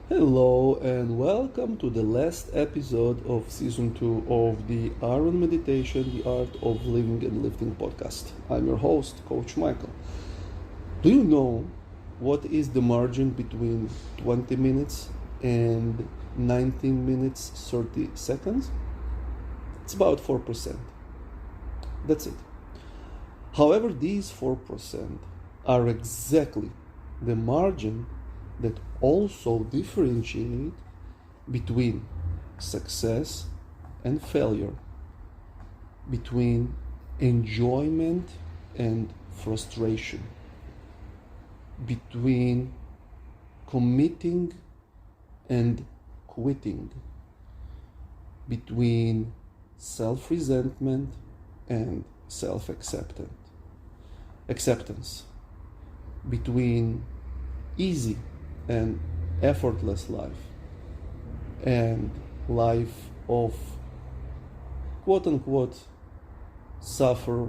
Hello and welcome to the last episode of season 2 of the Iron Meditation, the Art of Living and Lifting podcast. I'm your host, Coach Michael. Do you know what is the margin between 20 minutes and 19 minutes 30 seconds? It's about 4%. That's it. However, these 4% are exactly the margin that also differentiate between success and failure, between enjoyment and frustration, between committing and quitting, between self-resentment and acceptance, between easy and effortless life and life of quote-unquote suffer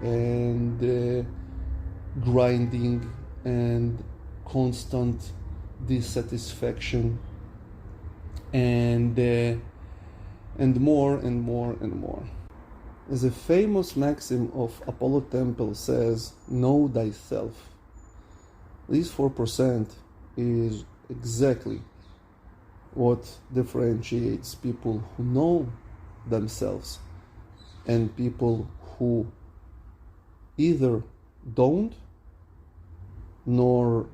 and grinding and constant dissatisfaction and more and more and more. As a famous maxim of Apollo Temple says, know thyself. These 4% is exactly what differentiates people who know themselves and people who either don't nor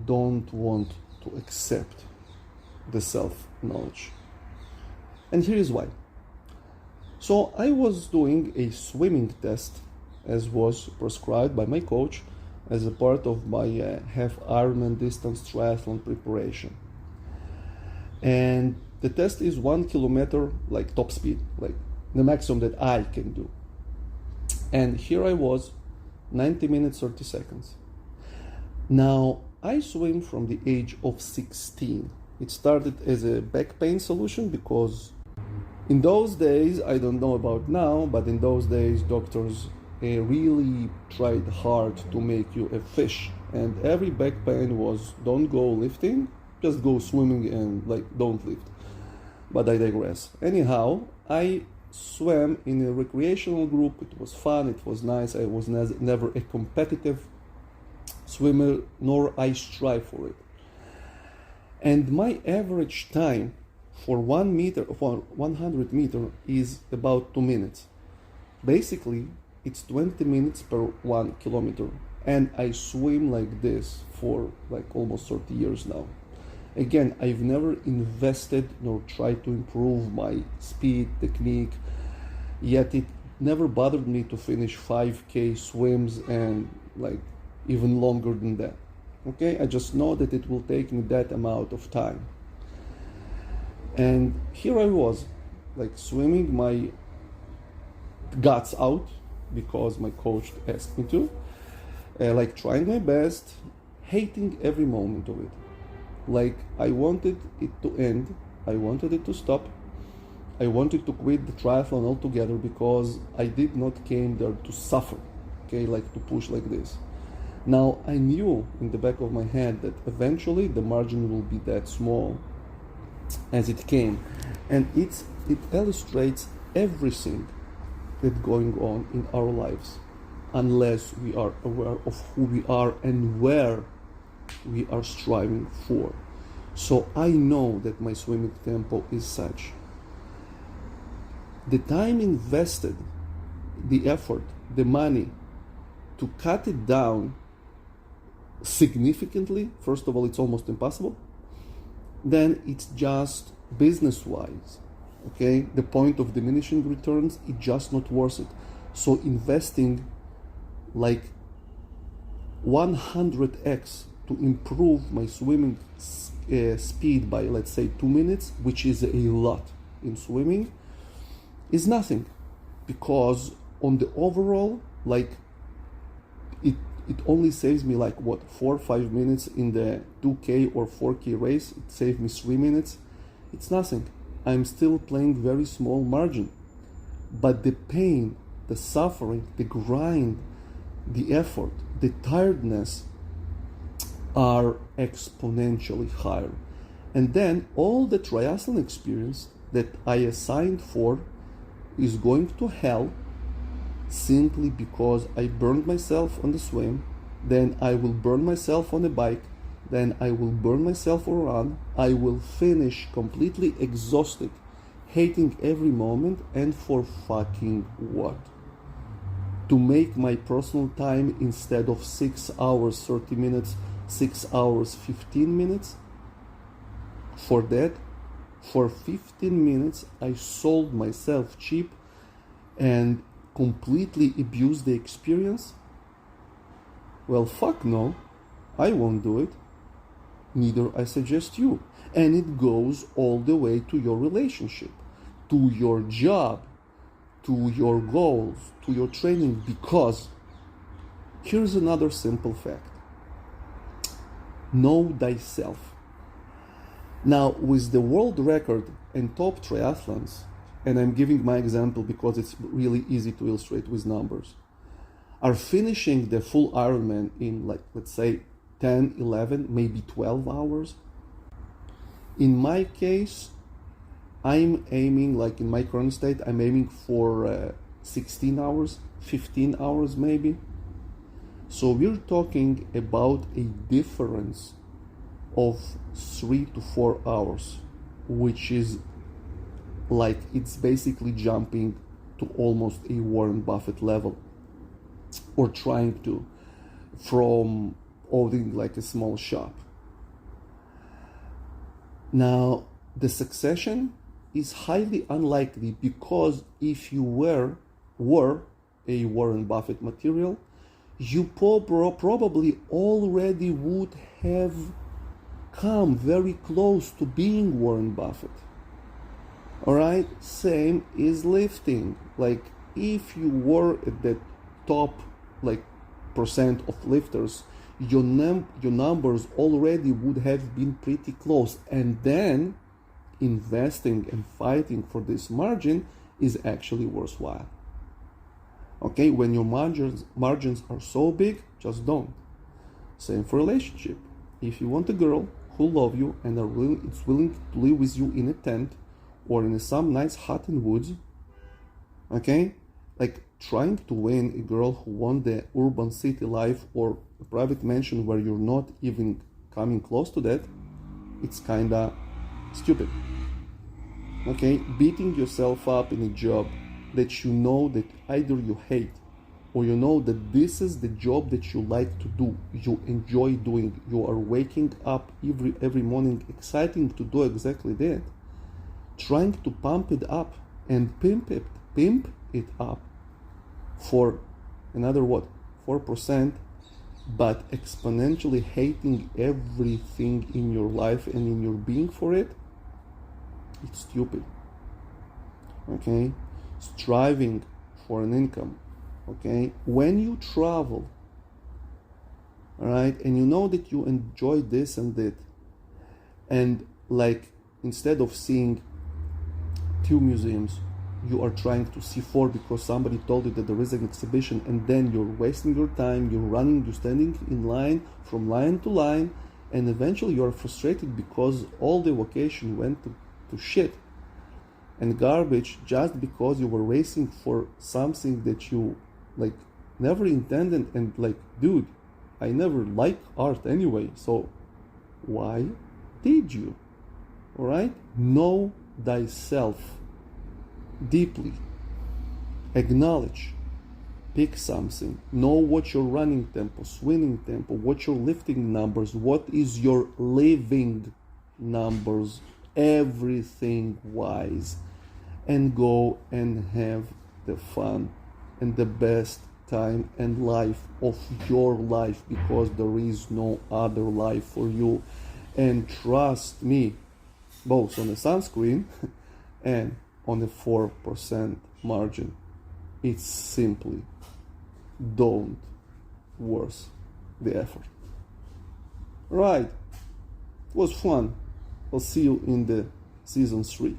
don't want to accept the self-knowledge. And here is why. So I was doing a swimming test as was prescribed by my coach as a part of my half Ironman distance triathlon preparation. And the test is 1 kilometer, like top speed, like the maximum that I can do. And here I was, 90 minutes, 30 seconds. Now, I swim from the age of 16. It started as a back pain solution because in those days, I don't know about now, but in those days, doctors really tried hard to make you a fish, and every back pain was don't go lifting, just go swimming and don't lift. But I digress. Anyhow, I swam in a recreational group. It was fun, it was nice. I was never a competitive swimmer, nor I strive for it. And my average time for 100 meter is about 2 minutes. Basically, it's 20 minutes per 1 kilometer, and I swim like this for almost 30 years now. Again, I've never invested nor tried to improve my speed, technique, yet it never bothered me to finish 5K swims and even longer than that. Okay, I just know that it will take me that amount of time. And here I was, swimming my guts out, because my coach asked me to, trying my best, hating every moment of it. I wanted it to end, I wanted it to stop, I wanted to quit the triathlon altogether because I did not came there to suffer, okay, to push like this. Now, I knew in the back of my head that eventually the margin will be that small as it came, and it illustrates everything that's going on in our lives unless we are aware of who we are and where we are striving for. So I know that my swimming tempo is such. The time invested, the effort, the money to cut it down significantly, first of all, it's almost impossible. Then it's just business-wise. Okay, the point of diminishing returns, it's just not worth it. So investing 100x to improve my swimming speed by, let's say, 2 minutes, which is a lot in swimming, is nothing, because on the overall, it only saves me 4 or 5 minutes in the 2K or 4K race. It saved me 3 minutes. It's nothing. I'm still playing very small margin, but the pain, the suffering, the grind, the effort, the tiredness are exponentially higher. And then all the triathlon experience that I assigned for is going to hell simply because I burned myself on the swim, then I will burn myself on a bike, then I will burn myself on a run, I will finish completely exhausted, hating every moment, and for fucking what? To make my personal time instead of 6 hours 30 minutes, 6 hours 15 minutes? For that, for 15 minutes, I sold myself cheap and completely abused the experience? Well, fuck no, I won't do it. Neither I suggest you. And it goes all the way to your relationship, to your job, to your goals, to your training, because here's another simple fact. Know thyself. Now, with the world record and top triathlons, and I'm giving my example because it's really easy to illustrate with numbers, are finishing the full Ironman in, like, let's say 10, 11, maybe 12 hours. In my case, I'm aiming, like in my current state, I'm aiming for 16 hours, 15 hours maybe. So we're talking about a difference of 3 to 4 hours, which is like, it's basically jumping to almost a Warren Buffett level, or trying to, from owning like a small shop. Now, the succession is highly unlikely, because if you were a Warren Buffett material, you probably already would have come very close to being Warren Buffett. All right, same is lifting. Like, if you were at the top, like, percent of lifters, your numbers already would have been pretty close. And then investing and fighting for this margin is actually worthwhile. Okay, when your margins are so big, just don't. Same for relationship. If you want a girl who love you and is willing to live with you in a tent or in some nice hut in woods, okay, like trying to win a girl who want the urban city life or a private mansion where you're not even coming close to that, it's kinda stupid. Okay, beating yourself up in a job that you know that either you hate, or you know that this is the job that you like to do, you enjoy doing, you are waking up every morning excited to do exactly that, trying to pump it up and pimp it up for another 4%, but exponentially hating everything in your life and in your being for it, it's stupid. Okay, striving for an income. Okay, when you travel, all right, and you know that you enjoy this and that, and like, instead of seeing 2 museums, you are trying to see 4 because somebody told you that there is an exhibition, and then you're wasting your time, you're running, you're standing in line from line to line, and eventually you're frustrated because all the vacation went to shit and garbage just because you were racing for something that you like never intended. And like, dude, I never liked art anyway, so why did you? All right, know thyself deeply, acknowledge, pick something, know what your running tempo, swimming tempo, what your lifting numbers, what is your living numbers, everything wise, and go and have the fun and the best time and life of your life, because there is no other life for you. And trust me, both on the sunscreen and on the 4% margin, it's simply don't worth the effort. Right, it was fun. I'll see you in the season 3.